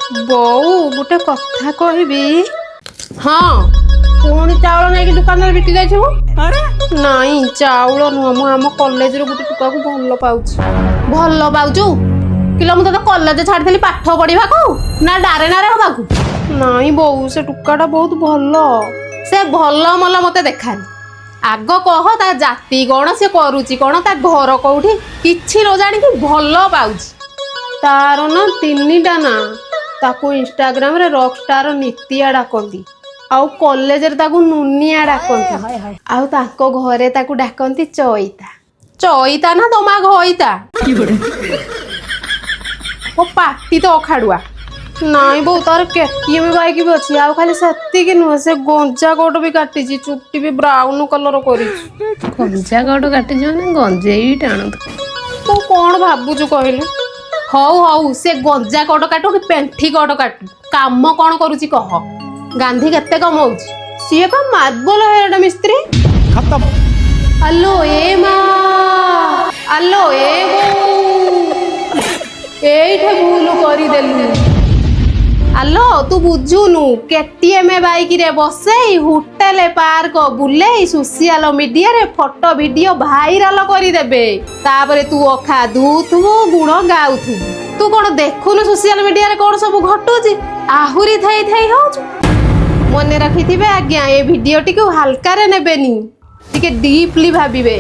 ବୋଉ ଗୋଟେ କଥା କହିବି। ହଁ ପୁଣି ଚାଉଳ ନେଇକି ଦୋକାନରେ ବିକି ଯାଇଥିବୁ। ନାଇଁ ଚାଉଳ ନୁହଁ, ମୁଁ ଆମ କଲେଜରେ ଗୋଟେ ଟୁକାକୁ ଭଲ ପାଉଛି। ଭଲ ପାଉଛୁ କିଲୋ? ମୁଁ ତତେ କଲେଜ ଛାଡିଥିଲି ପାଠ ପଢିବାକୁ ନା ଡାରେ ନାରେ ହବାକୁ? ନାଇଁ ବୋଉ ସେ ଟୁକାଟା ବହୁତ ଭଲ। ସେ ଭଲ ମଲ ମତେ ଦେଖାନି। ଆଗ କହ ତା ଜାତି କଣ, ସେ କରୁଛି କଣ, ତା ଘର କୋଉଠି, କିଛି ନ ଜାଣିକି ଭଲ ପାଉଛି। ତାର ନା 3ଟା ନାଁ। ତାକୁ ଇନଷ୍ଟାଗ୍ରାମରେ ରକ୍ ଷ୍ଟାର ନିତିଆ ଡାକନ୍ତି, ଆଉ କଲେଜରେ ତାକୁ ନୁନିଆ ଡାକନ୍ତି, ଆଉ ତାଙ୍କ ଘରେ ତାକୁ ଡାକନ୍ତି ଚଇତା। ଚଇତା ନା ତମା ଘଇତା? ଓ ପାଟି ତ ଅଖାଡୁଆ। ନାଇଁ ବୋଉ ତାର କେଟିଏମ ବାଇକ୍ ବି ଅଛି। ଆଉ ଖାଲି ସେତିକି ନୁହେଁ, ସେ ଗଞ୍ଜା କୋଟ ବି କାଟିଛି, ଚୁଟି ବି ବ୍ରାଉନ କଲର କରିଛି। ଗଞ୍ଜା କୋଟ କାଟିଛି ମାନେ ଗଞ୍ଜେଇ ଟାଣୁଥିବ। ତୁ କଣ ଭାବୁଛୁ କହିଲୁ? ହଉ ହଉ ସେ ଗଞ୍ଜା କୋଟ କାଟୁ କି ପେଣ୍ଠି କୋଟ କାଟୁ, କାମ କଣ କରୁଛି କହ? ଗାନ୍ଧୀ କେତେ କମଉଛି? ସିଏ ପା ମାର୍ବଲ ହେଡ ମିସ୍ତ୍ରୀ। खत्म। ଆଲୋ ଏ ମା, ଆଲୋ ଏ ବୋଉ, ଏଇଠି ଭୁଲ କରିଦେଲୁ। ଆଲୋ ତୁ ବୁଝୁନୁ, କେଟିଏମ ବାଇକରେ ବସେଇ ହୋଟେଲ ପାର୍କ ବୁଲେଇ ସୋସିଆଲ ମିଡିଆରେ ଫଟୋ ଭିଡିଓ ଭାଇରାଲ କରିଦେବେ। ତାପରେ ତୁ ଅଖା ଧୁଥୁବୁ, ଗୁଣ ଗାଉଥୁବୁ। ତୁ କଣ ଦେଖୁନୁ ସୋସିଆଲ ମିଡିଆରେ କଣ ସବୁ ଘଟୁଛି? ଆହୁରି ଥାଇ ଥାଇ ହଉଛୁ। ମନେ ରଖିଥିବେ ଆଜ୍ଞା, ଏ ଭିଡିଓଟିକୁ ହାଲକାରେ ନେବେନି, ଟିକେ ଡିପଲି ଭାବିବେ।